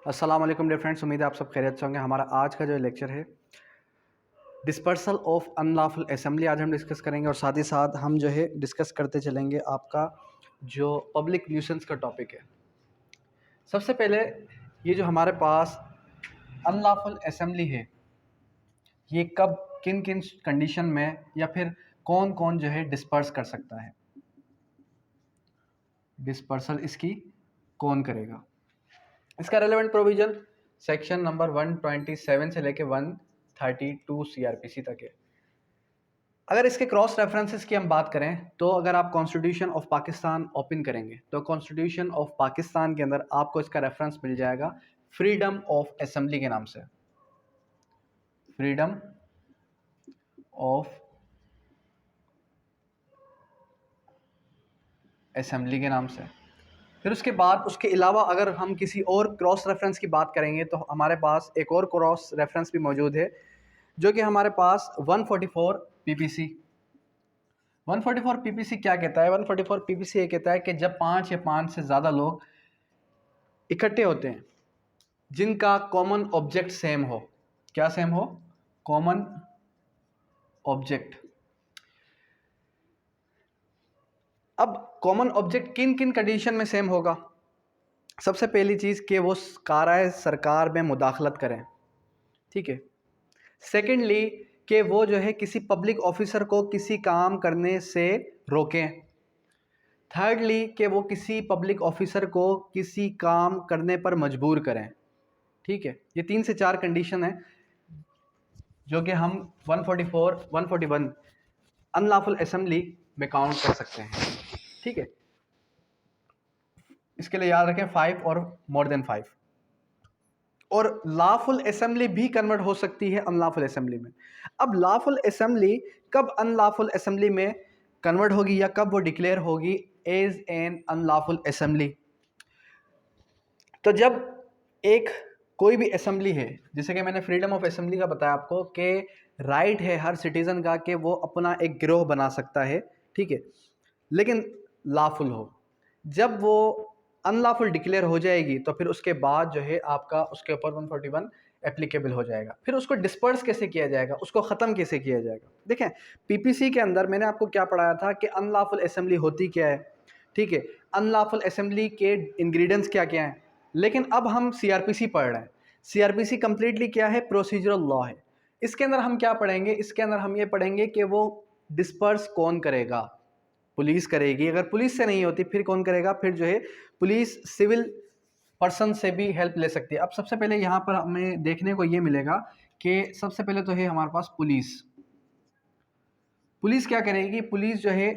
अस्सलाम वालेकुम dear friends, उम्मीद है आप सब खैरियत से होंगे। हमारा आज का जो लेक्चर है डिस्पर्सल ऑफ अनलॉफुल असेंबली आज हम डिस्कस करेंगे और साथ ही साथ हम जो है डिस्कस करते चलेंगे आपका जो पब्लिक न्यूसेंस का टॉपिक है। सबसे पहले ये जो हमारे पास अनलॉफुल असेंबली है, ये कब किन किन कंडीशन में या फिर कौन कौन जो है डिस्पर्स कर सकता है, डिस्पर्सल इसकी कौन करेगा। इसका रेलेवेंट प्रोविजन सेक्शन नंबर 127 से लेके 132 सीआरपीसी तक है। अगर इसके क्रॉस रेफरेंसेस की हम बात करें तो अगर आप कॉन्स्टिट्यूशन ऑफ पाकिस्तान ओपन करेंगे तो कॉन्स्टिट्यूशन ऑफ पाकिस्तान के अंदर आपको इसका रेफरेंस मिल जाएगा फ्रीडम ऑफ असेंबली के नाम से, फ्रीडम ऑफ असेंबली के नाम से। फिर उसके बाद उसके अलावा अगर हम किसी और क्रॉस रेफरेंस की बात करेंगे तो हमारे पास एक और क्रॉस रेफरेंस भी मौजूद है जो कि हमारे पास 144 पीपीसी। 144 पीपीसी क्या कहता है? 144 पीपीसी ये कहता है कि जब 5 या 5 से ज़्यादा लोग इकट्ठे होते हैं जिनका कॉमन ऑब्जेक्ट सेम हो। क्या सेम हो? Common object. अब कॉमन ऑब्जेक्ट किन किन कंडीशन में सेम होगा? सबसे पहली चीज़ कि वो कार्य सरकार में मुदाखलत करें, ठीक है। सेकेंडली कि वो जो है किसी पब्लिक ऑफिसर को किसी काम करने से रोकें। थर्डली कि वो किसी पब्लिक ऑफिसर को किसी काम करने पर मजबूर करें, ठीक है। ये 3 से 4 कंडीशन है जो कि हम 144, 141 अनलॉफुल असेंबली में काउंट कर सकते हैं, ठीक है। इसके लिए याद रखें 5 और मोर देन 5। और लॉफुल असेंबली भी कन्वर्ट हो सकती है अनलॉफुल असेंबली में। अब लॉफुल असेंबली कब अनलॉफुल असेंबली में कन्वर्ट होगी या कब वो डिक्लेयर होगी एज एन अनलॉफुल असेंबली? तो जब एक कोई भी असेंबली है, जैसे कि मैंने फ्रीडम ऑफ असेंबली का बताया आपको कि राइट है हर सिटीजन का कि वो अपना एक गिरोह बना सकता है, ठीक है, लेकिन लॉफुल हो। जब वो अनलॉफुल डिक्लेयर हो जाएगी तो फिर उसके बाद जो है आपका उसके ऊपर 141 एप्लीकेबल हो जाएगा। फिर उसको डिस्पर्स कैसे किया जाएगा, उसको ख़त्म कैसे किया जाएगा? देखें, पीपीसी के अंदर मैंने आपको क्या पढ़ाया था कि अनलॉफुल असेंबली होती क्या है, ठीक है, अनलॉफुल असेंबली के इंग्रेडिएंट्स क्या क्या हैं। लेकिन अब हम सीआरपीसी पढ़ रहे हैं। सीआरपीसी कंप्लीटली क्या है? प्रोसीजरल लॉ है। इसके अंदर हम क्या पढ़ेंगे? इसके अंदर हम ये पढ़ेंगे कि वो डिस्पर्स कौन करेगा। पुलिस करेगी। अगर पुलिस से नहीं होती फिर कौन करेगा? फिर जो है पुलिस सिविल पर्सन से भी हेल्प ले सकती है। अब सबसे पहले यहाँ पर हमें देखने को ये मिलेगा कि सबसे पहले तो है हमारे पास पुलिस। पुलिस क्या करेगी? पुलिस जो है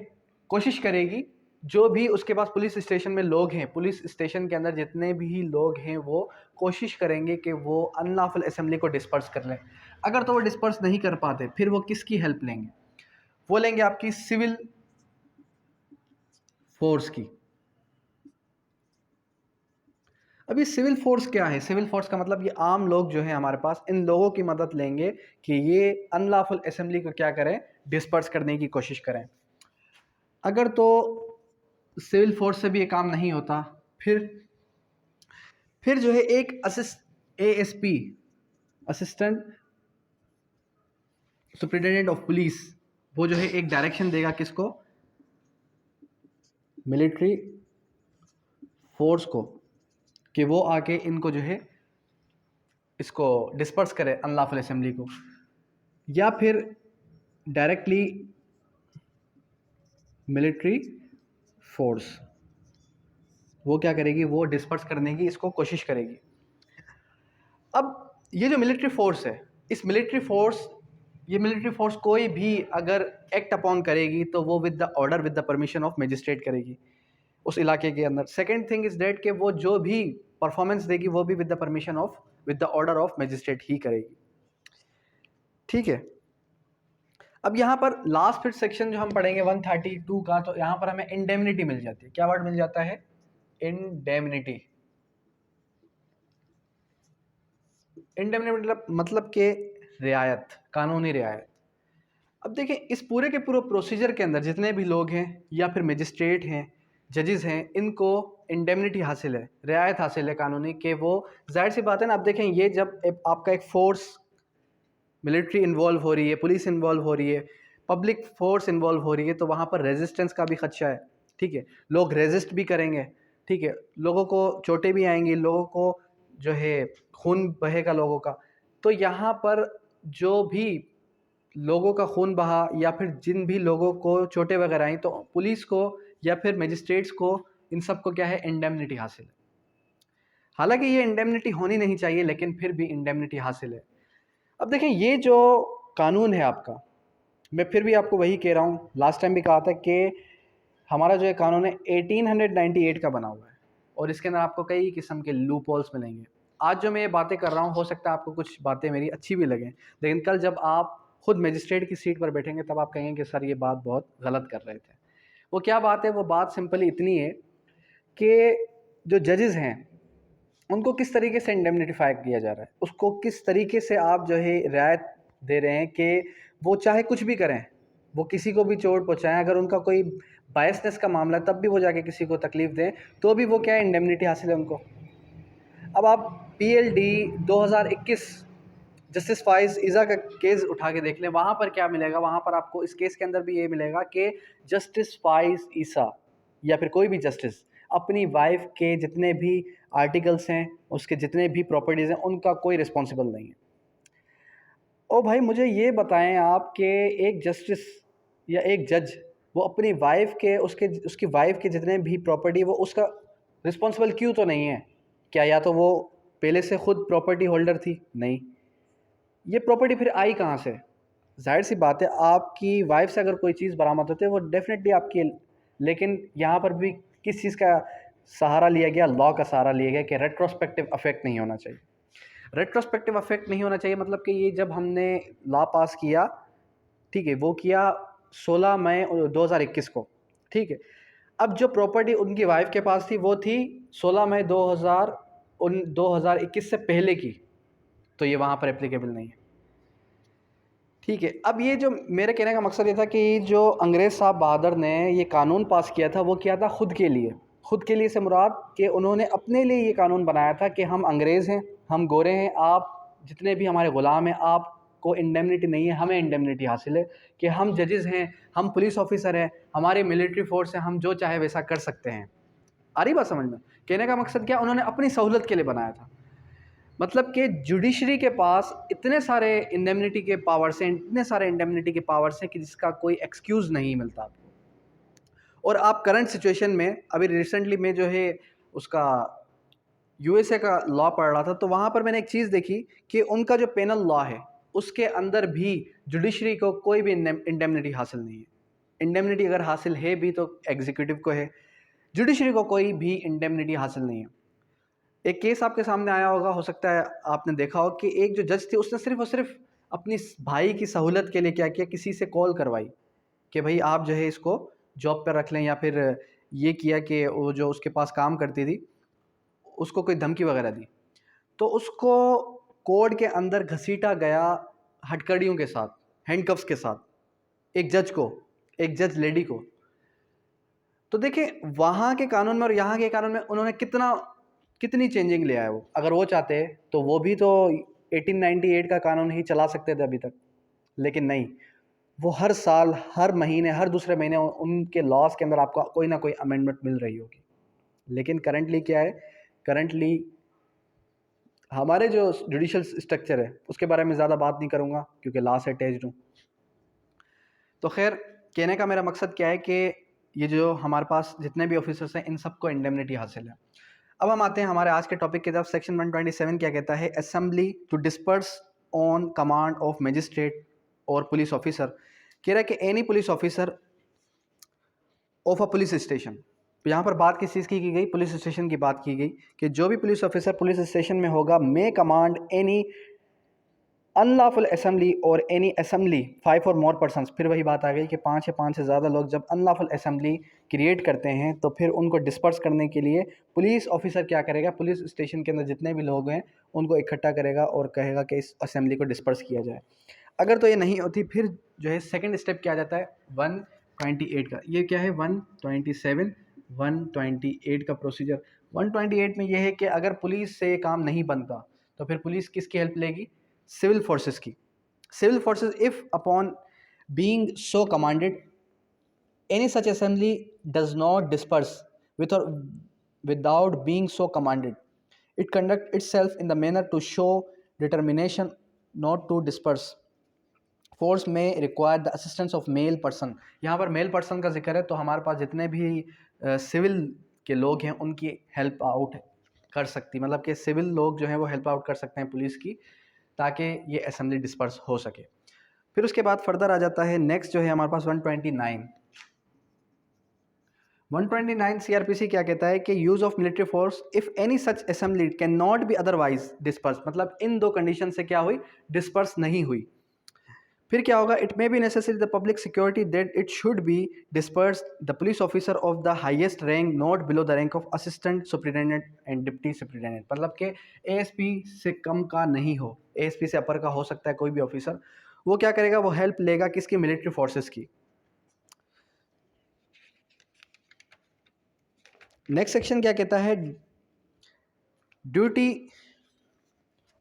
कोशिश करेगी, जो भी उसके पास पुलिस स्टेशन में लोग हैं, पुलिस स्टेशन के अंदर जितने भी लोग हैं वो कोशिश करेंगे कि वो अनलॉफुल असेंबली को डिस्पर्स कर लें। अगर तो वो डिस्पर्स नहीं कर पाते फिर वो किसकी हेल्प लेंगे? वो लेंगे आपकी सिविल फोर्स की। अब ये सिविल फोर्स क्या है? सिविल फोर्स का मतलब ये आम लोग जो है हमारे पास, इन लोगों की मदद लेंगे कि ये अनलॉफुल असेंबली को क्या करें? डिस्पर्स करने की कोशिश करें। अगर तो सिविल फोर्स से भी ये काम नहीं होता फिर जो है एक ASP, assistant superintendent of police, वो जो है एक डायरेक्शन देगा किसको? मिलिट्री फोर्स को, कि वो आके इनको जो है इसको डिस्पर्स करे अनलॉफुल असेंबली को। या फिर डायरेक्टली मिलिट्री फोर्स वो क्या करेगी? वो डिस्पर्स करने की इसको कोशिश करेगी। अब ये जो मिलिट्री फोर्स है, इस मिलिट्री फोर्स कोई भी अगर एक्ट अपॉन करेगी तो वो with the order, with the permission of magistrate करेगी उस इलाके के अंदर। सेकेंड थिंग इज डेट कि वो जो भी परफॉर्मेंस देगी वो भी with the permission of, with the order of magistrate ही करेगी, ठीक है। अब यहाँ पर लास्ट फिर सेक्शन जो हम पढ़ेंगे 132 का, तो यहाँ पर हमें इंडेमनिटी मिल जाती है। क्या वर्ड मिल जाता है? इंडेमनिटी। इंडेमनिटी मतलब कि रियायत, कानूनी रियायत। अब देखिए, इस पूरे के पूरे प्रोसीजर के अंदर जितने भी लोग हैं या फिर मजिस्ट्रेट हैं, जजेस हैं इनको इंडेमनिटी हासिल है, रियायत हासिल है कानूनी, कि वो जाहिर सी बात है ना। अब देखें, ये जब आपका एक फोर्स, मिलिट्री इन्वॉल्व हो रही है, पुलिस इन्वॉल्व हो रही है, पब्लिक फोर्स इन्वॉल्व हो रही है, तो वहाँ पर रेजिस्टेंस का भी खदशा है। ठीक है, लोग रेजिस्ट भी करेंगे, ठीक है, लोगों को चोटें भी आएंगी, लोगों को जो है खून बहेगा लोगों का। तो यहाँ पर जो भी लोगों का खून बहा या फिर जिन भी लोगों को चोटें वगैरह आई, तो पुलिस को या फिर मजिस्ट्रेट्स को, इन सब को क्या है, इंडेमनिटी हासिल है। हालांकि ये इंडेमनिटी होनी नहीं चाहिए, लेकिन फिर भी इंडेमनिटी हासिल है। अब देखें, ये जो कानून है आपका, मैं फिर भी आपको वही कह रहा हूँ, लास्ट टाइम भी कहा था कि हमारा जो है कानून है 1898 का बना हुआ है, और इसके अंदर आपको कई किस्म के लूप होल्स मिलेंगे। आज जो मैं ये बातें कर रहा हूँ, हो सकता है आपको कुछ बातें मेरी अच्छी भी लगें, लेकिन कल जब आप खुद मजिस्ट्रेट की सीट पर बैठेंगे तब आप कहेंगे कि सर ये बात बहुत गलत कर रहे थे। वो क्या बात है? वो बात सिंपली इतनी है कि जो जजेस हैं उनको किस तरीके से इंडेमनिफाई किया जा रहा है, उसको किस तरीके से आप जो है रियायत दे रहे हैं कि वो चाहे कुछ भी करें, वो किसी को भी चोट पहुँचाएं, अगर उनका कोई बायसनेस का मामला है तब भी वो जाके किसी को तकलीफ़ दें, तो भी वो क्या है, इंडेमनिटी हासिल है उनको। अब आप PLD 2021 जस्टिस फाइज ईज़ा का केस उठा के देख लें, वहाँ पर क्या मिलेगा? वहाँ पर आपको इस केस के अंदर भी ये मिलेगा कि जस्टिस फाइज ईसा या फिर कोई भी जस्टिस अपनी वाइफ के जितने भी आर्टिकल्स हैं, उसके जितने भी प्रॉपर्टीज़ हैं, उनका कोई रिस्पॉन्सिबल नहीं है। ओ भाई, मुझे ये बताएं आप कि एक जस्टिस या एक जज वो अपनी वाइफ के, उसकी वाइफ के जितने भी प्रॉपर्टी, वो उसका रिस्पॉन्सिबल क्यों तो नहीं है? क्या या तो वो पहले से खुद प्रॉपर्टी होल्डर थी? नहीं। ये प्रॉपर्टी फिर आई कहाँ से? जाहिर सी बात है, आपकी वाइफ से अगर कोई चीज़ बरामद होती है वो डेफिनेटली आपकी है, लेकिन यहाँ पर भी किस चीज़ का सहारा लिया गया? लॉ का सहारा लिया गया कि रेट्रोस्पेक्टिव अफेक्ट नहीं होना चाहिए। रेट्रोस्पेक्टिव अफेक्ट नहीं होना चाहिए मतलब कि ये जब हमने लॉ पास किया, ठीक है, वो किया 16 मई 2021 को, ठीक है। अब जो प्रॉपर्टी उनकी वाइफ के पास थी वो थी 16 मई 2021 से पहले की, तो ये वहाँ पर एप्लीकेबल नहीं है। ठीक है, अब ये जो मेरे कहने का मकसद ये था कि जो अंग्रेज़ साहब बहादुर ने ये कानून पास किया था, वो किया था खुद के लिए। खुद के लिए से मुराद कि उन्होंने अपने लिए ये कानून बनाया था कि हम अंग्रेज़ हैं, हम गोरे हैं, आप जितने भी हमारे ग़ुलाम हैं, आपको इंडेमनिटी नहीं है, हमें इंडेमनिटी हासिल है। कि हम जजेस हैं, हम पुलिस ऑफिसर हैं, हमारी मिलिट्री फोर्स है, हम जो चाहे वैसा कर सकते हैं। आ रही बात समझ में? कहने का मकसद क्या, उन्होंने अपनी सहूलत के लिए बनाया था। मतलब कि जुडिशरी के पास इतने सारे इंडेमनिटी के पावर्स हैं, इतने सारे इंडेमनिटी के पावर्स हैं कि जिसका कोई एक्सक्यूज़ नहीं मिलता आपको। और आप करंट सिचुएशन में, अभी रिसेंटली में जो है उसका USA का लॉ पढ़ रहा था, तो वहाँ पर मैंने एक चीज़ देखी कि उनका जो पेनल लॉ है उसके अंदर भी जुडिशरी को कोई भी इंडेमनिटी हासिल नहीं है। इंडेमनिटी अगर हासिल है भी तो एग्जीक्यूटिव को है, जुडिशरी को कोई भी इंडेमनिटी हासिल नहीं है। एक केस आपके सामने आया होगा, हो सकता है आपने देखा हो कि एक जो जज थी उसने सिर्फ और सिर्फ अपनी भाई की सहूलत के लिए क्या किया, किसी से कॉल करवाई कि भाई आप जो है इसको जॉब पर रख लें, या फिर ये किया कि वो जो उसके पास काम करती थी उसको कोई धमकी वगैरह दी, तो उसको कोर्ट के अंदर घसीटा गया हथकड़ियों के साथ, हैंडकफ्स के साथ, एक जज को, एक जज लेडी को। तो देखिए, वहाँ के कानून में और यहाँ के कानून में उन्होंने कितनी चेंजिंग ले आया। वो अगर वो चाहते तो वो भी तो 1898 का कानून ही चला सकते थे अभी तक, लेकिन नहीं, वो हर साल, हर महीने, हर दूसरे महीने उनके लॉज के अंदर आपको कोई ना कोई अमेंडमेंट मिल रही होगी। लेकिन करंटली क्या है, करंटली हमारे जो जुडिशल स्ट्रक्चर है उसके बारे में ज़्यादा बात नहीं करूँगा क्योंकि लॉ से अटैच्ड हूँ। तो खैर, कहने का मेरा मकसद क्या है कि ये जो हमारे पास जितने भी ऑफिसर्स हैं इन सबको इंडेमनिटी हासिल है। अब हम आते हैं हमारे आज के टॉपिक की तरफ। सेक्शन 127 क्या कहता है? Assembly to disperse on command of magistrate और पुलिस ऑफिसर। कह रहा है कि any police officer of a police station. यहाँ पर बात किस चीज़ की गई? पुलिस स्टेशन की बात की गई कि जो भी पुलिस ऑफिसर पुलिस स्टेशन में होगा, मे कमांड एनी अनलॉफुल असेंबली और एनी असेंबली 5 और मोर पर्सनस। फिर वही बात आ गई कि 5 या 5 से ज़्यादा लोग जब अनलॉफुल असेंबली क्रिएट करते हैं तो फिर उनको डिस्पर्स करने के लिए पुलिस ऑफिसर क्या करेगा? पुलिस स्टेशन के अंदर जितने भी लोग हैं उनको इकट्ठा करेगा और कहेगा कि इस असेंबली को डिस्पर्स किया जाए। अगर तो ये नहीं होती, फिर जो है सेकंड स्टेप क्या आ जाता है 128 का। ये क्या है 127 128 का प्रोसीजर, 128 में ये है कि अगर पुलिस से ये काम नहीं बनता तो फिर पुलिस किसकी हेल्प लेगी? सिविल फोर्सेस की। Civil forces if upon being so commanded any such assembly does not disperse with or without being so commanded, it conduct itself in the manner to show determination not to disperse, force में require the assistance of male person. यहाँ पर male person का जिक्र है तो हमारे पास जितने भी सिविल के लोग हैं उनकी हेल्प आउट कर सकती, मतलब कि सिविल लोग जो हैं वो हेल्प आउट कर सकते हैं पुलिस की, ताकि ये असेंबली डिस्पर्स हो सके। फिर उसके बाद फर्दर आ जाता है नेक्स्ट जो है हमारे पास 129 सीआरपीसी क्या कहता है कि use of military force if any such assembly can not be otherwise disperse, मतलब इन दो कंडीशन से क्या हुई? डिस्पर्स नहीं हुई। फिर क्या होगा? It may be necessary the public security that it should be disperse the police officer of the highest rank not below the rank of assistant superintendent and deputy superintendent, मतलब कि एएसपी से कम का नहीं हो, एएसपी से अपर का हो सकता है कोई भी ऑफिसर, वो क्या करेगा? वो हेल्प लेगा किसकी? मिलिट्री फोर्सेस की। नेक्स्ट सेक्शन क्या कहता है? Duty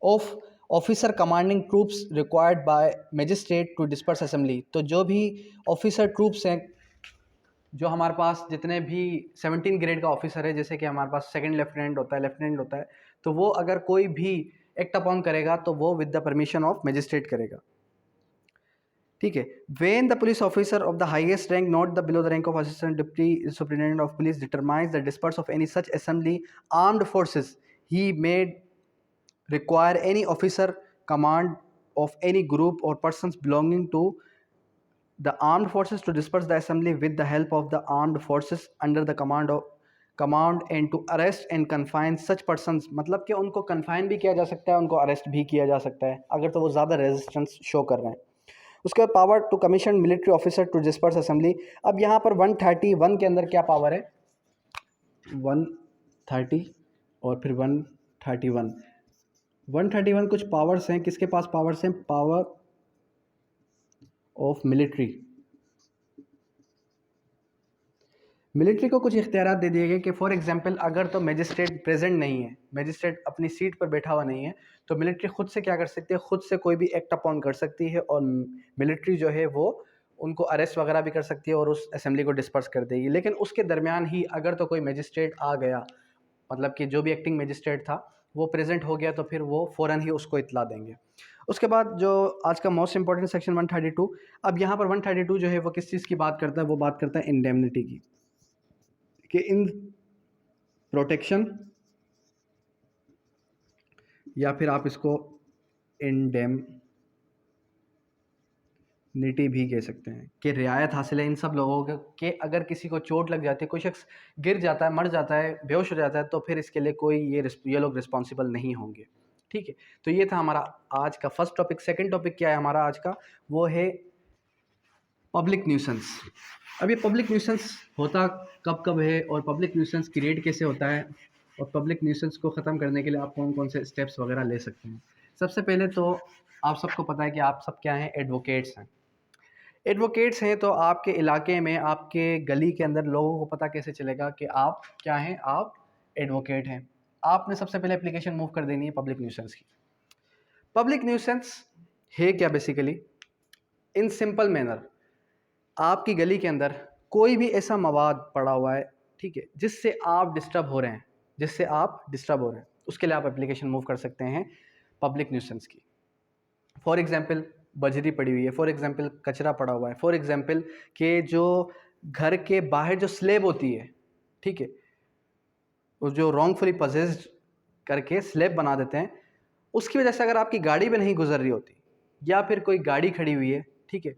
of officer commanding troops required by magistrate to disperse assembly. तो जो भी ऑफिसर ट्रूप्स हैं, जो हमारे पास जितने भी 17 ग्रेड का ऑफिसर है, जैसे कि हमारे पास सेकंड लेफ्टिनेंट होता है, लेफ्टिनेंट होता है, तो वो अगर कोई भी एक्ट अपॉन करेगा तो वो with the permission of magistrate करेगा। ठीक है। When the police officer of the highest rank not the below the rank of assistant deputy superintendent of police determines the disperse of any such assembly armed forces, he made require any officer command of any group or persons belonging to the armed forces to disperse the assembly with the help of the armed forces under the command and to arrest and confine such persons, मतलब कि उनको confine भी किया जा सकता है, उनको arrest भी किया जा सकता है अगर तो वो ज़्यादा resistance show कर रहे हैं। उसके बाद power to commission military officer to disperse assembly. अब यहाँ पर 131 के अंदर क्या पावर है? 130 और फिर 131 कुछ पावर्स हैं। किसके पास पावर्स हैं? Power of military. मिलिट्री को कुछ इख्तियारात दे दिए गए कि फॉर एग्जांपल अगर तो मजिस्ट्रेट प्रेजेंट नहीं है, मजिस्ट्रेट अपनी सीट पर बैठा हुआ नहीं है, तो मिलिट्री खुद से क्या कर सकती है? खुद से कोई भी एक्ट अपॉन कर सकती है और मिलिट्री जो है वो उनको अरेस्ट वगैरह भी कर सकती है और उस असेंबली को डिस्पर्स कर देगी। लेकिन उसके दरमियान ही अगर तो कोई मजिस्ट्रेट आ गया, मतलब कि जो भी एक्टिंग मजिस्ट्रेट था वो प्रेजेंट हो गया, तो फिर वो फ़ौरन ही उसको इत्ला देंगे। उसके बाद जो आज का मोस्ट इंपॉर्टेंट सेक्शन 132। अब यहाँ पर 132 जो है वो किस चीज़ की बात करता है? वो बात करता है इंडेमनिटी की, कि इन प्रोटेक्शन, या फिर आप इसको इंडेमनिटी भी कह सकते हैं, कि रियायत हासिल है इन सब लोगों को कि अगर किसी को चोट लग जाती है, कोई शख्स गिर जाता है, मर जाता है, बेहोश हो जाता है, तो फिर इसके लिए कोई ये लोग रिस्पॉन्सिबल नहीं होंगे। ठीक है, तो ये था हमारा आज का फर्स्ट टॉपिक। सेकंड टॉपिक क्या है हमारा आज का? वो है पब्लिक न्यूसेंस। अब ये पब्लिक न्यूसेंस होता कब कब है और पब्लिक न्यूसेंस क्रिएट कैसे होता है, और पब्लिक न्यूसेंस को ख़त्म करने के लिए आप कौन कौन से स्टेप्स वगैरह ले सकते हैं। सबसे पहले तो आप सबको पता है कि आप सब क्या हैं? एडवोकेट्स हैं। एडवोकेट्स हैं तो आपके इलाके में, आपके गली के अंदर लोगों को पता कैसे चलेगा कि आप क्या हैं? आप एडवोकेट हैं। आपने सबसे पहले एप्लीकेशन मूव कर देनी है पब्लिक न्यूसेंस की। पब्लिक न्यूसेंस है क्या? बेसिकली इन सिंपल मैनर, आपकी गली के अंदर कोई भी ऐसा मवाद पड़ा हुआ है, ठीक है, जिससे आप डिस्टर्ब हो रहे हैं, उसके लिए आप एप्लीकेशन मूव कर सकते हैं पब्लिक न्यूसेंस की। फॉर एग्जांपल बजरी पड़ी हुई है, फॉर एग्जांपल कचरा पड़ा हुआ है, फॉर एग्जांपल कि जो घर के बाहर जो स्लेब होती है, ठीक है, वो जो रॉन्गफुली पजेस्ड करके स्लेब बना देते हैं, उसकी वजह से अगर आपकी गाड़ी भी नहीं गुजर रही होती, या फिर कोई गाड़ी खड़ी हुई है, ठीक है,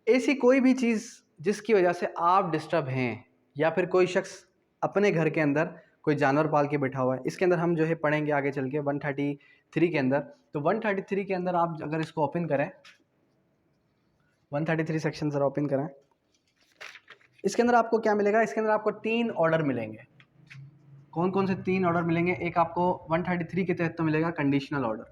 ऐसी कोई भी चीज़ जिसकी वजह से आप डिस्टर्ब हैं, या फिर कोई शख्स अपने घर के अंदर कोई जानवर पाल के बैठा हुआ है, इसके अंदर हम जो है पढ़ेंगे आगे चल के 133 के अंदर। तो 133 के अंदर आप अगर इसको ओपन करें, 133 सेक्शन ज़रा ओपन करें, इसके अंदर आपको क्या मिलेगा? इसके अंदर आपको 3 ऑर्डर मिलेंगे। कौन कौन से 3 ऑर्डर मिलेंगे? एक आपको 133 के तहत तो मिलेगा कंडीशनल ऑर्डर,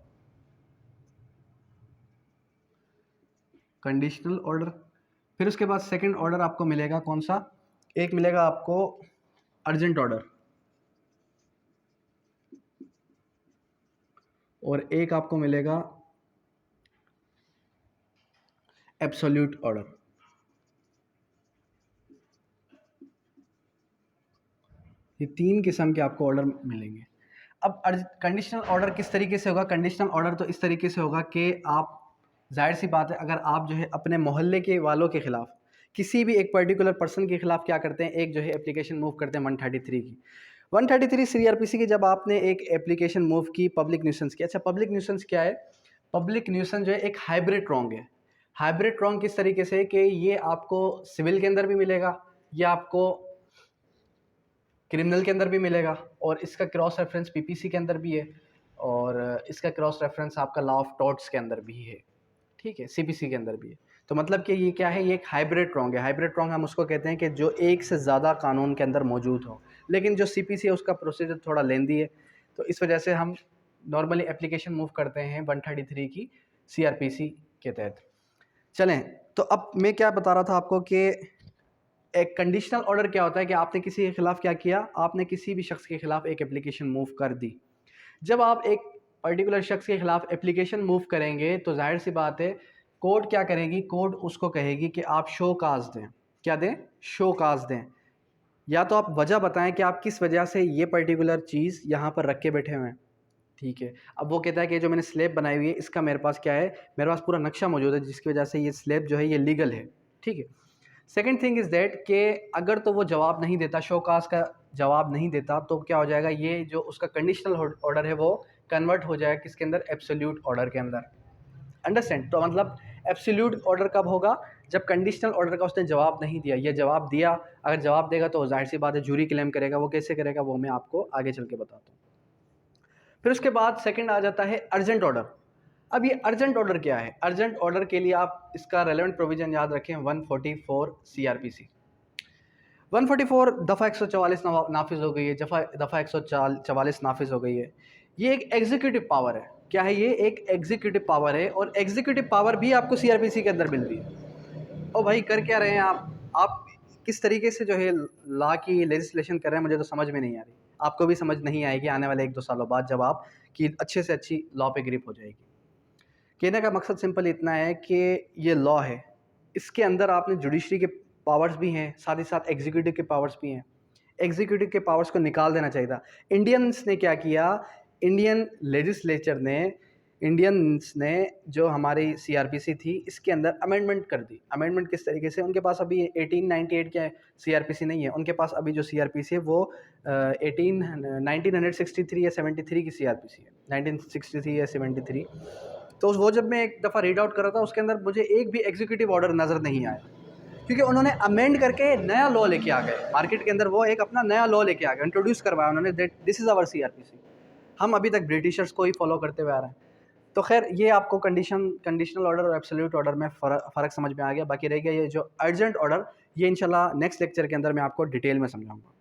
फिर उसके बाद सेकंड ऑर्डर आपको मिलेगा कौन सा? एक मिलेगा आपको अर्जेंट ऑर्डर, और एक आपको मिलेगा एब्सोल्यूट ऑर्डर। ये 3 किस्म के आपको ऑर्डर मिलेंगे। अब कंडीशनल ऑर्डर किस तरीके से होगा? कंडीशनल ऑर्डर तो इस तरीके से होगा कि आप, जाहिर सी बात है, अगर आप जो है अपने मोहल्ले के वालों के ख़िलाफ़, किसी भी एक पर्टिकुलर पर्सन के ख़िलाफ़ क्या करते हैं, एक जो है एप्लीकेशन मूव करते हैं 133 की। 133 सीआरपीसी की जब आपने एक एप्लीकेशन मूव की पब्लिक न्यूसेंस की। अच्छा, पब्लिक न्यूसेंस क्या है? पब्लिक न्यूसेंस जो है एक हाइब्रिड रॉन्ग है। हाइब्रिड रॉन्ग किस तरीके से कि ये आपको सिविल के अंदर भी मिलेगा, ये आपको क्रिमिनल के अंदर भी मिलेगा, और इसका क्रॉस रेफरेंस पीपीसी के अंदर भी है, और इसका क्रॉस रेफरेंस आपका लॉ ऑफ टॉर्ट्स के अंदर भी है, ठीक है, सीपीसी के अंदर भी है। तो मतलब कि ये क्या है? ये एक हाइब्रिड रॉन्ग है। हाइब्रिड रॉन्ग हम उसको कहते हैं कि जो एक से ज़्यादा कानून के अंदर मौजूद हो, लेकिन जो सीपीसी है उसका प्रोसीजर थोड़ा लेंदी है, तो इस वजह से हम नॉर्मली एप्लीकेशन मूव करते हैं 133 की सीआरपीसी के तहत। चलें, तो अब मैं क्या बता रहा था आपको कि एक कंडीशनल ऑर्डर क्या होता है कि आपने किसी के खिलाफ क्या किया, आपने किसी भी शख्स के खिलाफ एक एप्लीकेशन मूव कर दी। जब आप एक पर्टिकुलर शख्स के खिलाफ एप्लीकेशन मूव करेंगे तो जाहिर सी बात है, कोर्ट क्या करेगी? कोर्ट उसको कहेगी कि आप शो काज दें। क्या दें? शो काज दें। या तो आप वजह बताएं कि आप किस वजह से ये पर्टिकुलर चीज़ यहाँ पर रख के बैठे हुए हैं, ठीक है। अब वो कहता है कि जो मैंने स्लेब बनाई हुई है, इसका मेरे पास क्या है, मेरे पास पूरा नक्शा मौजूद है, जिसकी वजह से ये स्लेब जो है ये लीगल है, ठीक है। सेकंड थिंग इज़ दैट कि अगर तो वो जवाब नहीं देता, शोकास का जवाब नहीं देता, तो क्या हो जाएगा, ये जो उसका कंडीशनल ऑर्डर है वो कन्वर्ट हो जाएगा किसके अंदर? एब्सोल्यूट ऑर्डर के अंदर। अंडरस्टैंड? तो मतलब एब्सोल्यूट ऑर्डर कब होगा? जब कंडीशनल ऑर्डर का उसने जवाब नहीं दिया। ये जवाब दिया, अगर जवाब देगा तो जाहिर सी बात है जूरी क्लेम करेगा। वो कैसे करेगा वो मैं आपको आगे चल के बताता हूँ। फिर उसके बाद सेकंड आ जाता है अर्जेंट ऑर्डर। अब ये अर्जेंट ऑर्डर क्या है? अर्जेंट ऑर्डर के लिए आप इसका रेलेवेंट प्रोविजन याद रखें, 144 सीआरपीसी। 144 दफ़ा 144 नाफिज हो गई है, दफ़ा 144 नाफिज हो गई है। ये एक एग्जीक्यूटिव पावर है। क्या है ये? एक एग्जीक्यूटिव पावर है, और एग्जीक्यूटिव पावर भी आपको सीआरपीसी के अंदर मिलती है। और भाई कर क्या रहे हैं आप किस तरीके से जो है लॉ की लेजिस्लेशन कर रहे हैं, मुझे तो समझ में नहीं आ रही। आपको भी समझ नहीं आएगी आने वाले 1-2 सालों बाद, जब आप की अच्छे से अच्छी लॉ पे ग्रिप हो जाएगी। कहने का मकसद सिंपल इतना है कि ये लॉ है, इसके अंदर आपने जुडिशरी के पावर्स भी हैं, साथ ही साथ एग्जीक्यूटिव के पावर्स भी हैं। एग्जीक्यूटिव के पावर्स को निकाल देना चाहिए था। इंडियंस ने क्या किया? इंडियन लेजिस्लेचर ने, इंडियंस ने जो हमारी सीआरपीसी थी इसके अंदर अमेंडमेंट कर दी। अमेंडमेंट किस तरीके से? उनके पास अभी 1898 क्या सीआरपीसी नहीं है, उनके पास अभी जो सीआरपीसी है वो 1963 या 73 की सीआरपीसी है, 1963 या 73। तो वो जब मैं एक दफ़ा रीड आउट कर रहा था, उसके अंदर मुझे एक भी एग्जीक्यूटिव ऑर्डर नज़र नहीं आया, क्योंकि उन्होंने अमेंड करके नया लॉ लेके आ गए मार्केट के अंदर। वो एक अपना नया लॉ लेके आ गए, इंट्रोड्यूस करवाया उन्होंने, that this is our CrPC. हम अभी तक ब्रिटिशर्स को ही फॉलो करते हुए आ रहे हैं। तो खैर, ये आपको कंडीशनल ऑर्डर और एब्सोल्यूट ऑर्डर में फ़र्क समझ में आ गया। बाकी रह गया ये जो अर्जेंट ऑर्डर, ये इंशाल्लाह नेक्स्ट लेक्चर के अंदर मैं आपको डिटेल में समझाऊंगा।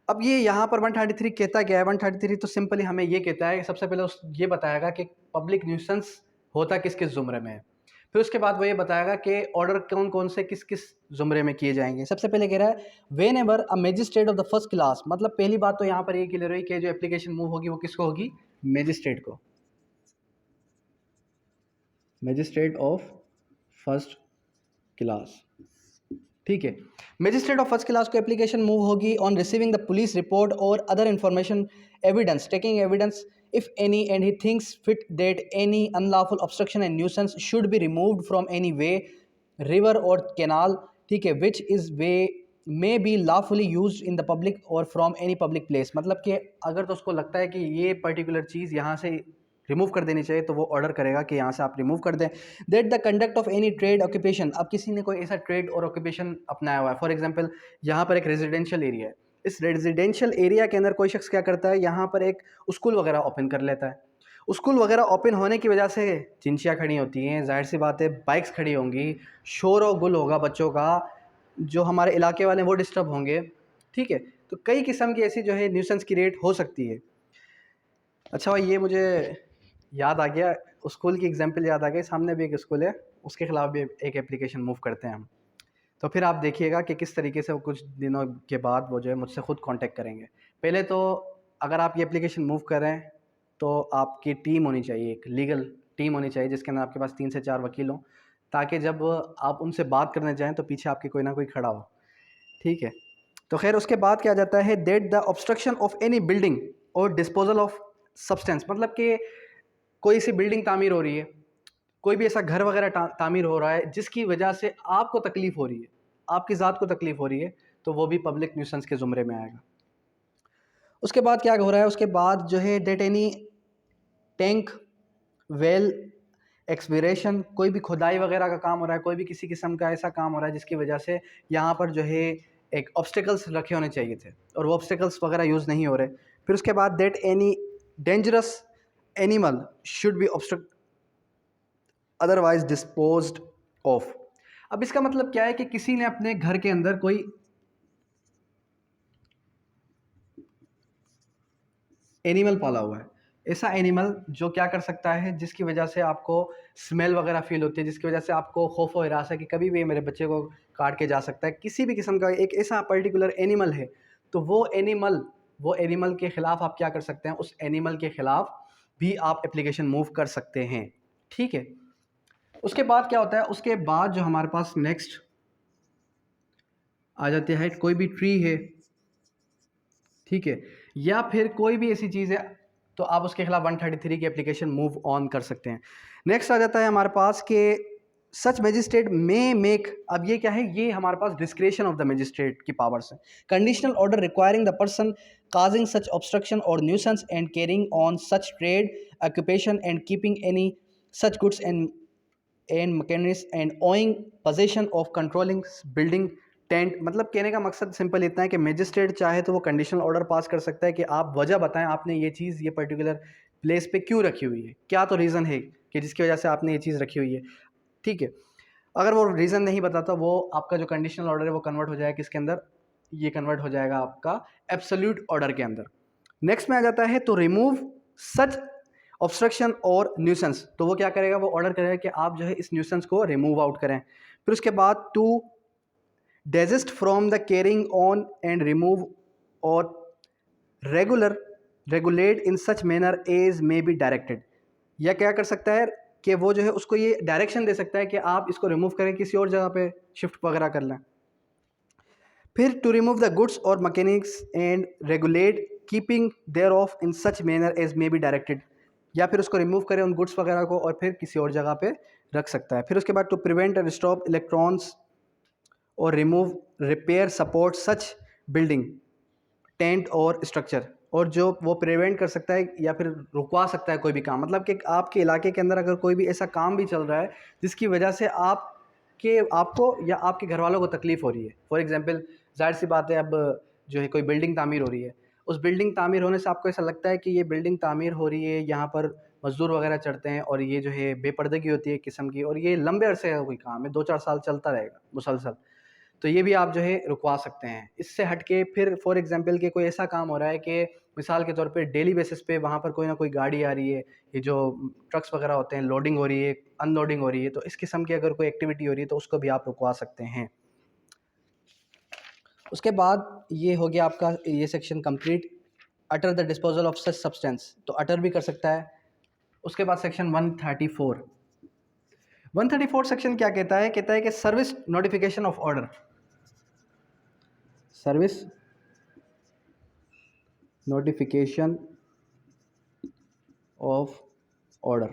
अब ये यहाँ पर 133 कहता क्या है? 133 तो सिंपली हमें ये कहता है, सबसे पहले ये बताएगा कि पब्लिक न्यूसेंस होता किस किस ज़ुमरे में है। फिर उसके बाद वो ये बताएगा कि ऑर्डर कौन कौन से किस किस ज़ुमरे में किए जाएंगे। सबसे पहले कह रहा है when ever a magistrate of the first class. मतलब पहली बात तो यहाँ पर ये क्लियर हुई कि जो एप्लीकेशन मूव होगी वो किसको होगी? मजिस्ट्रेट को, मजिस्ट्रेट ऑफ फर्स्ट क्लास, ठीक है। मजिस्ट्रेट ऑफ फर्स्ट क्लास को एप्लीकेशन मूव होगी on receiving the police report और other information evidence, taking evidence if any and he thinks fit that any unlawful obstruction and nuisance should be removed from any way, river और canal, ठीक है, which is way may be lawfully use in the public और from any public place. मतलब कि अगर तो उसको लगता है कि ये पर्टिकुलर चीज़ यहाँ से रिमूव कर देनी चाहिए, तो वो ऑर्डर करेगा कि यहाँ से आप रिमूव कर दें। That the conduct of any trade occupation. अब किसी ने कोई ऐसा ट्रेड और ऑक्यूपेशन अपनाया हुआ है, फॉर एग्जांपल यहाँ पर एक रेजिडेंशियल एरिया है, इस रेजिडेंशियल एरिया के अंदर कोई शख्स क्या करता है, यहाँ पर एक स्कूल वगैरह ओपन कर लेता है। स्कूल वगैरह ओपन होने की वजह से चिंचियाँ खड़ी होती हैं, जाहिर सी बात है बाइक्स खड़ी होंगी, शोर और गुल होगा बच्चों का, जो हमारे इलाके वाले हैं वो डिस्टर्ब होंगे, ठीक है। तो कई किस्म की ऐसी जो है न्यूसेंस क्रिएट हो सकती है। अच्छा भाई, ये मुझे याद आ गया, स्कूल की एग्जांपल याद आ गई। सामने भी एक स्कूल है, उसके खिलाफ भी एक एप्लीकेशन मूव करते हैं हम। तो फिर आप देखिएगा कि किस तरीके से वो कुछ दिनों के बाद वो जो है मुझसे ख़ुद कांटेक्ट करेंगे। पहले तो अगर आप ये एप्लीकेशन मूव करें तो आपकी टीम होनी चाहिए, एक लीगल टीम होनी चाहिए जिसके अंदर आपके पास 3 से 4 वकील हों, ताकि जब आप उनसे बात करने जाएँ तो पीछे आपके कोई ना कोई खड़ा हो, ठीक है। तो खैर उसके बाद क्या जाता है, that the obstruction of any building और डिस्पोजल ऑफ सब्सटेंस, मतलब कि कोई सी बिल्डिंग तामीर हो रही है, कोई भी ऐसा घर वगैरह तामीर हो रहा है जिसकी वजह से आपको तकलीफ़ हो रही है, आपकी ज़ात को तकलीफ़ हो रही है, तो वो भी पब्लिक न्यूसेंस के ज़ुमरे में आएगा। उसके बाद क्या हो रहा है, उसके बाद जो है that any tank well excavation, कोई भी खुदाई वगैरह का काम हो रहा है, कोई भी किसी किस्म का ऐसा काम हो रहा है जिसकी वजह से यहाँ पर जो है एक ऑब्स्टिकल्स रखे होने चाहिए थे और वो ऑब्स्टिकल्स वगैरह यूज़ नहीं हो रहे। फिर उसके बाद that any dangerous animal should be obstruct otherwise disposed of. अब इसका मतलब क्या है कि किसी ने अपने घर के अंदर कोई एनिमल पाला हुआ है, ऐसा एनिमल जो क्या कर सकता है, जिसकी वजह से आपको स्मेल वगैरह फील होती है, जिसकी वजह से आपको खौफ व हिरास है कि कभी भी मेरे बच्चे को काट के जा सकता है, किसी भी किस्म का एक ऐसा पर्टिकुलर एनिमल है, तो वो एनिमल के ख़िलाफ़ आप क्या कर सकते हैं, उस एनिमल के ख़िलाफ़ भी आप एप्लीकेशन मूव कर सकते हैं, ठीक है। उसके बाद क्या होता है, उसके बाद जो हमारे पास नेक्स्ट आ जाती है, कोई भी ट्री है, ठीक है, या फिर कोई भी ऐसी चीज़ है, तो आप उसके खिलाफ 133 की एप्लीकेशन मूव ऑन कर सकते हैं। नेक्स्ट आ जाता है हमारे पास कि सच मजिस्ट्रेट में मेक, अब ये क्या है, ये हमारे पास डिस्क्रेशन ऑफ द मजिस्ट्रेट की पावर्स है। Conditional order requiring the person causing such obstruction or nuisance and carrying on such trade, occupation and keeping any such goods and machineries and owing possession of controlling building tent. मतलब कहने का मकसद simple इतना है कि magistrate चाहे तो वो कंडीशनल ऑर्डर पास कर सकता है कि आप वजह बताएं, आपने ये चीज़ ये पर्टिकुलर प्लेस पे क्यों रखी हुई है, क्या तो रीज़न है कि जिसकी वजह से आपने ये चीज़ रखी हुई है, ठीक है। अगर वो रीज़न नहीं बताता, वो आपका जो कंडीशनल ऑर्डर है वो कन्वर्ट हो जाएगा किसके अंदर, ये कन्वर्ट हो जाएगा आपका एब्सोल्यूट ऑर्डर के अंदर। नेक्स्ट में आ जाता है तो रिमूव सच ऑब्स्ट्रक्शन और न्यूसेंस, तो वो क्या करेगा, वो ऑर्डर करेगा कि आप जो है इस न्यूसेंस को रिमूव आउट करें। फिर उसके बाद to desist from the carrying on and remove or regulate in such manner as may be directed, या क्या कर सकता है कि वो जो है उसको ये डायरेक्शन दे सकता है कि आप इसको रिमूव करें, किसी और जगह पे शिफ्ट वगैरह कर लें। फिर टू रिमूव द गुड्स और mechanics and regulate keeping thereof in such manner as may be directed, या फिर उसको रिमूव करें उन गुड्स वगैरह को और फिर किसी और जगह पे रख सकता है। फिर उसके बाद to prevent and stop electrons और remove repair support such building tent और स्ट्रक्चर, और जो वो प्रिवेंट कर सकता है या फिर रुकवा सकता है कोई भी काम, मतलब कि आपके इलाके के अंदर अगर कोई भी ऐसा काम भी चल रहा है जिसकी वजह से आपको या आपके घर वालों को तकलीफ़ हो रही है। फॉर एग्जांपल जाहिर सी बात है, अब जो है कोई बिल्डिंग तामीर हो रही है, उस बिल्डिंग तामीर होने से आपको ऐसा लगता है कि ये बिल्डिंग तामीर हो रही है, यहाँ पर मज़दूर वगैरह चढ़ते हैं और ये जो है बेपर्दगी होती है किस्म की, और ये लंबे अरसे का कोई काम है, 2-4 साल चलता रहेगा मुसलसल, तो ये भी आप जो है रुकवा सकते हैं। इससे हट के फिर फॉर एग्जांपल कि कोई ऐसा काम हो रहा है कि मिसाल के तौर पे डेली बेसिस पे वहाँ पर कोई ना कोई गाड़ी आ रही है, ये जो ट्रक्स वगैरह होते हैं, लोडिंग हो रही है, अनलोडिंग हो रही है, तो इस किस्म की अगर कोई एक्टिविटी हो रही है तो उसको भी आप रुकवा सकते हैं। उसके बाद ये हो गया आपका ये section complete. Utter the disposal of such substance, तो अटर भी कर सकता है। उसके बाद सेक्शन 134 सेक्शन क्या कहता है, कहता है कि service notification of order, service notification of order.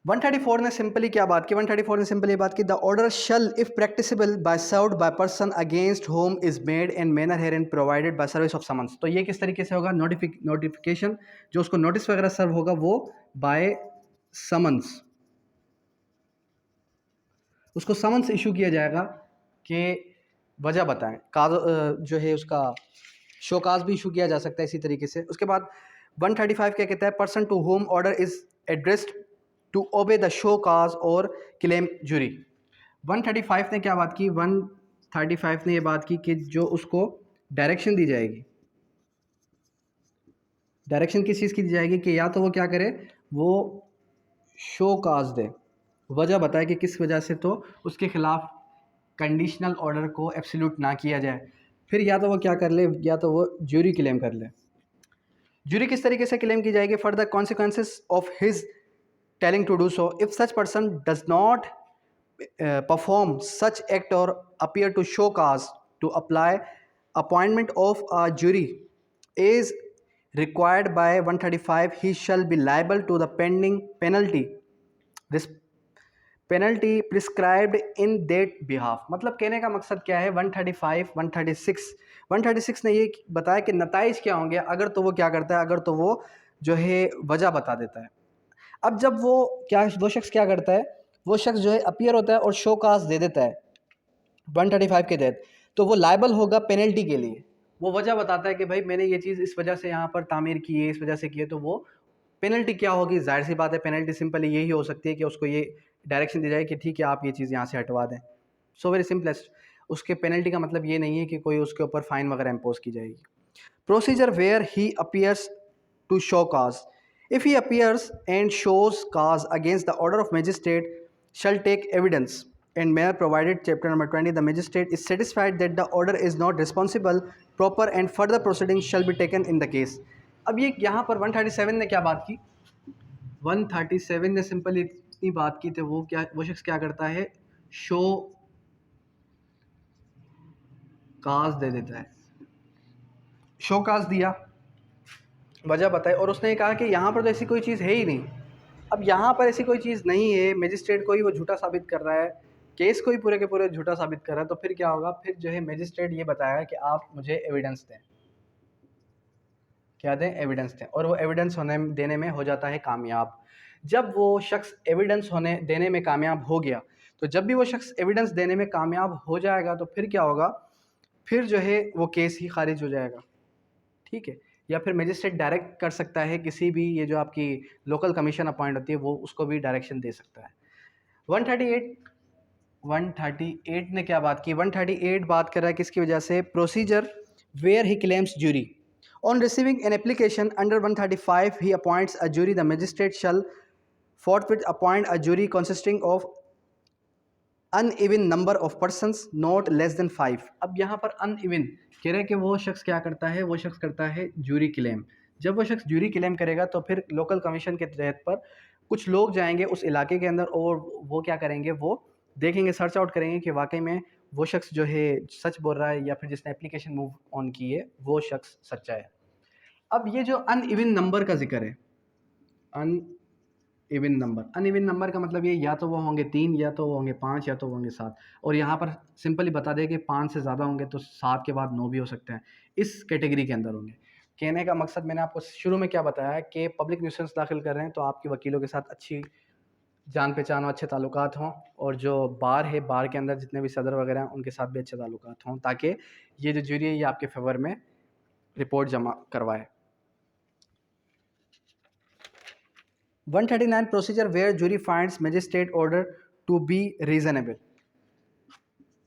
134 ने सिंपली क्या बात की, 134 ने सिंपली बात की, the order shall if practicable by served by person against whom is made and manner herein provided by service of summons. तो ये किस तरीके से होगा, नोटिफिकेशन जो उसको नोटिस वगैरह सर्व होगा वो बाय समन्स, उसको समन्स इशू किया जाएगा कि वजह बताएं, जो है उसका शोकाज भी इशू किया जा सकता है इसी तरीके से। उसके बाद 135 क्या कहता है, person to whom order is addressed to obey the show cause और क्लेम जूरी। 135 ने क्या बात की, 135 ने ये बात की कि जो उसको डायरेक्शन दी जाएगी, डायरेक्शन किस चीज़ की दी जाएगी कि या तो वो क्या करे, वो शो काज दे, वजह बताए कि किस वजह से, तो उसके खिलाफ कंडीशनल ऑर्डर को एब्सोल्यूट ना किया जाए, फिर या तो वो क्या कर ले, या तो वो ज्यूरी क्लेम कर ले। ज्यूरी किस तरीके से क्लेम की जाएगी? For the consequences of his telling to do so, if such person does not perform such act or appear to show cause to apply, appointment of a jury is required by 135, he shall be liable to the pending penalty, this penalty prescribed in that behalf। मतलब कहने का मकसद क्या है? 135 136 ने ये बताया कि नताइज क्या होंगे अगर तो वो क्या करता है, अगर तो वो जो है वजह बता देता है। अब जब वो शख्स क्या करता है, वो शख्स जो है अपीयर होता है और शो काज दे देता है 135 के तहत, तो वो लायबल होगा पेनल्टी के लिए। वो वजह बताता है कि भाई मैंने ये चीज़ इस वजह से यहाँ पर तामीर की है, इस वजह से की है, तो वो पेनल्टी क्या होगी? जाहिर सी बात है पेनल्टी सिंपली यही हो सकती है कि उसको ये डायरेक्शन दी जाए कि ठीक है आप ये चीज़ यहाँ से हटवा दें। So very simplest. उसके पेनल्टी का मतलब ये नहीं है कि कोई उसके ऊपर फाइन वगैरह इम्पोज की जाएगी। Procedure where he appears to show cause, if he appears and shows cause against the order of magistrate, shall take evidence and manner provided chapter number 20, the magistrate is satisfied that the order is not responsible, proper and further proceedings shall be taken in the case। अब ये यहाँ पर 137 ने क्या बात की? 137 ने simple इतनी बात की, तो वो शख्स क्या करता है? शो काज दे देता है। शो काज दिया, वजह बताई, और उसने कहा कि यहाँ पर तो ऐसी कोई चीज़ है ही नहीं। अब यहाँ पर ऐसी कोई चीज़ नहीं है, मजिस्ट्रेट को ही वो झूठा साबित कर रहा है, केस को ही पूरे के पूरे झूठा साबित कर रहा है, तो फिर क्या होगा? फिर जो है मजिस्ट्रेट ये बताएगा कि आप मुझे एविडेंस दें। क्या दें? एविडेंस दें। और वो एविडेंस देने में हो जाता है कामयाब। जब वो शख्स एविडेंस देने में कामयाब हो गया, तो जब भी वो शख्स एविडेंस देने में कामयाब हो जाएगा, तो फिर क्या होगा? फिर जो है वो केस ही खारिज हो जाएगा। ठीक है। या फिर मजिस्ट्रेट डायरेक्ट कर सकता है, किसी भी ये जो आपकी लोकल कमीशन अपॉइंट होती है वो उसको भी डायरेक्शन दे सकता है। 138 ने क्या बात की? 138 बात कर रहा है किसकी वजह से? Procedure where he claims jury on receiving an application under 135 he appoints a jury, the magistrate shall forthwith appoint a jury consisting of uneven number of persons not less than 5। अब यहाँ पर uneven कह रहे हैं कि वो शख्स क्या करता है? वो शख्स करता है जूरी क्लेम। जब वो शख्स जूरी क्लेम करेगा तो फिर लोकल कमीशन के तहत पर कुछ लोग जाएंगे उस इलाके के अंदर, और वो क्या करेंगे? वो देखेंगे, सर्च आउट करेंगे कि वाकई में वो शख्स जो है सच बोल रहा है, या फिर जिसने एप्लीकेशन मूव ऑन की है वो शख्स सच्चा है। अब ये जो अनइवन नंबर का जिक्र है, इवन नंबर का मतलब ये या तो वो होंगे 3, या तो वो होंगे 5, या तो वो होंगे 7। और यहाँ पर सिंपली बता दें कि 5 से ज़्यादा होंगे तो 7 के बाद 9 भी हो सकते हैं, इस कैटेगरी के अंदर होंगे। कहने का मकसद मैंने आपको शुरू में क्या बताया कि पब्लिक न्यूसेंस दाखिल कर रहे हैं तो आपके वकीलों के साथ अच्छी जान पहचान हो, अच्छे ताल्लुकात हों, और जो बार है, बार के अंदर जितने भी सदर वगैरह हैं उनके साथ भी अच्छे ताल्लुकात हों, ताकि ये जो ज्यूरी है ये आपके फेवर में रिपोर्ट जमा करवाए। 139 procedure where jury finds magistrate order to be reasonable।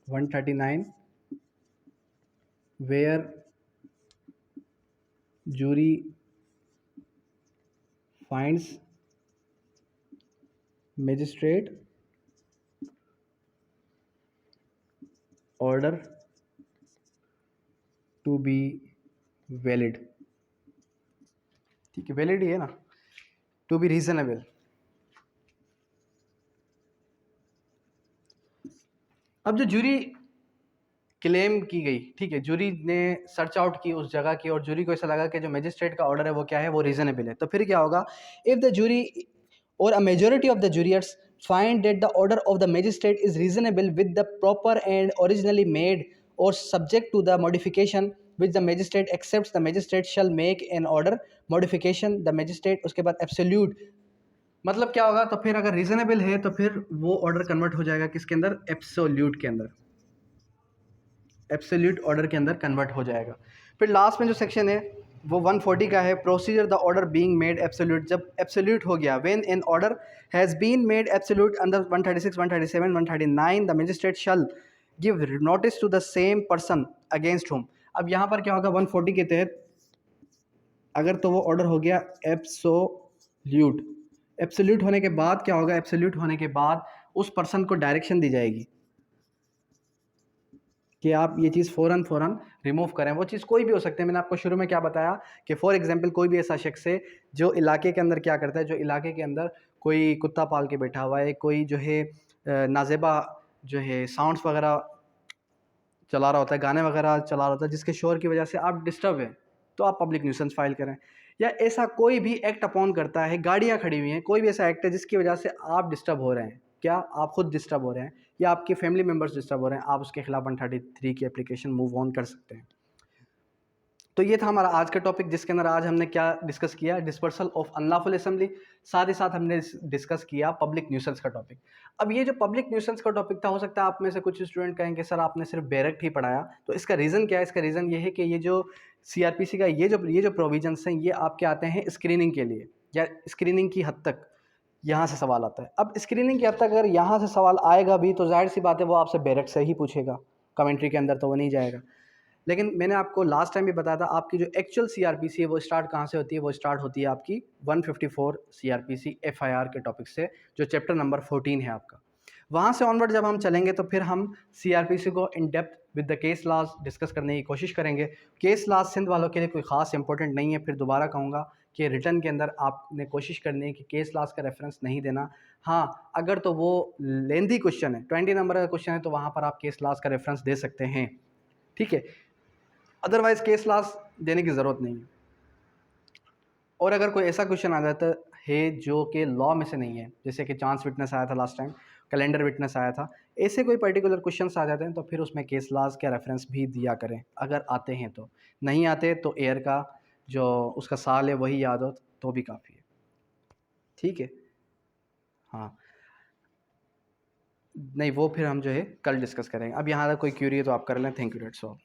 139 where jury finds magistrate order to be valid। ठीक है, वैलिड ही है ना, टू बी रीजनेबल। अब जो जूरी क्लेम की गई, ठीक है, जूरी ने सर्च आउट की उस जगह की, और जूरी को ऐसा लगा कि जो मजिस्ट्रेट का ऑर्डर है वो क्या है? वो रीजनेबल है। तो फिर क्या होगा? इफ़ द जूरी और a majority of the jurors find that the order of the magistrate is reasonable with the proper and originally made or subject to the modification which the magistrate accepts, the magistrate shall make an order modification, the magistrate उसके बाद absolute। मतलब क्या होगा? तो फिर अगर reasonable है तो फिर वो ऑर्डर कन्वर्ट हो जाएगा किसके अंदर? एब्सोल्यूट के अंदर, एब्सोल्यूट ऑर्डर के अंदर कन्वर्ट हो जाएगा। फिर लास्ट में जो सेक्शन है वो 140 का है, procedure the order being made absolute. जब एब्सोल्यूट हो गया, when an order has been made absolute under 136, 137, 139, the magistrate shall give notice to the same person against whom. अब यहाँ पर क्या होगा? 140 के तहत अगर तो वो ऑर्डर हो गया एब्सोल्यूट, एब्सोल्यूट होने के बाद क्या होगा? एब्सोल्यूट होने के बाद उस पर्सन को डायरेक्शन दी जाएगी, कि आप ये चीज़ फ़ौरन रिमूव करें। वो चीज़ कोई भी हो सकती है। मैंने आपको शुरू में क्या बताया कि फॉर एग्ज़ाम्पल कोई भी ऐसा शख्स है जो इलाके के अंदर क्या करता है, जो इलाके के अंदर कोई कुत्ता पाल के बैठा हुआ है, कोई जो है नाज़ेबा जो है साउंड्स वगैरह चला रहा होता है, गाने वगैरह चला रहा होता है, जिसके शोर की वजह से आप डिस्टर्ब हैं, तो आप पब्लिक न्यूसेंस फाइल करें। या ऐसा कोई भी एक्ट अपॉन करता है, गाड़ियाँ खड़ी हुई हैं, कोई भी ऐसा एक्ट है जिसकी वजह से आप डिस्टर्ब हो रहे हैं, क्या आप खुद डिस्टर्ब हो रहे हैं या आपके फैमिली मेम्बर्स डिस्टर्ब हो रहे हैं, आप उसके खिलाफ 133 की एप्लीकेशन मूव ऑन कर सकते हैं। तो ये था हमारा आज का टॉपिक, जिसके अंदर आज हमने क्या डिस्कस किया, डिस्पर्सल ऑफ अनलॉफुल असेंबली। साथ ही साथ हमने डिस्कस किया पब्लिक न्यूसेंस का टॉपिक। अब ये जो पब्लिक न्यूसेंस का टॉपिक था, हो सकता है आप में से कुछ स्टूडेंट कहेंगे सर आपने सिर्फ बैरक्ट ही पढ़ाया, तो इसका रीज़न क्या है? इसका रीज़न ये है कि ये जो सीआरपीसी का ये जो प्रोविजंस हैं, ये आपके आते हैं स्क्रीनिंग के लिए, या स्क्रीनिंग की हद तक यहाँ से सवाल आता है। अब स्क्रीनिंग की हद तक अगर यहाँ से सवाल आएगा भी, तो जाहिर सी बात है वो आपसे बैरक्ट से ही पूछेगा, कमेंट्री के अंदर तो वो नहीं जाएगा। लेकिन मैंने आपको लास्ट टाइम भी बताया था, आपकी जो एक्चुअल सीआरपीसी है वो स्टार्ट कहाँ से होती है? वो स्टार्ट होती है आपकी 154 सीआरपीसी एफआईआर के टॉपिक से, जो चैप्टर नंबर 14 है आपका। वहाँ से ऑनवर्ड जब हम चलेंगे तो फिर हम सीआरपीसी को in depth with the case laws discuss करने की कोशिश करेंगे। केस लॉज सिंध वालों के लिए कोई ख़ास इंपॉर्टेंट नहीं है। फिर दोबारा कहूँगा कि रिटर्न के अंदर आपने कोशिश करनी है कि केस लॉज का रेफरेंस नहीं देना। हाँ, अगर तो वो लेंदी क्वेश्चन है, 20 नंबर का क्वेश्चन है, तो वहाँ पर आप केस लॉज का रेफरेंस दे सकते हैं, ठीक है। अदरवाइज केस लॉस देने की ज़रूरत नहीं है। और अगर कोई ऐसा क्वेश्चन आ जाता है जो कि लॉ में से नहीं है, जैसे कि चांस विटनेस आया था लास्ट टाइम, कैलेंडर विटनेस आया था, ऐसे कोई पर्टिकुलर क्वेश्चंस आ जाते हैं, तो फिर उसमें केस लॉज का रेफरेंस भी दिया करें अगर आते हैं तो। नहीं आते तो एयर का जो उसका साल है वही याद हो तो भी काफ़ी है, ठीक है। हाँ, नहीं वो फिर हम जो है कल डिस्कस करेंगे। अब यहाँ तक कोई क्यूरी है तो आप कर लें। Thank you, that's all.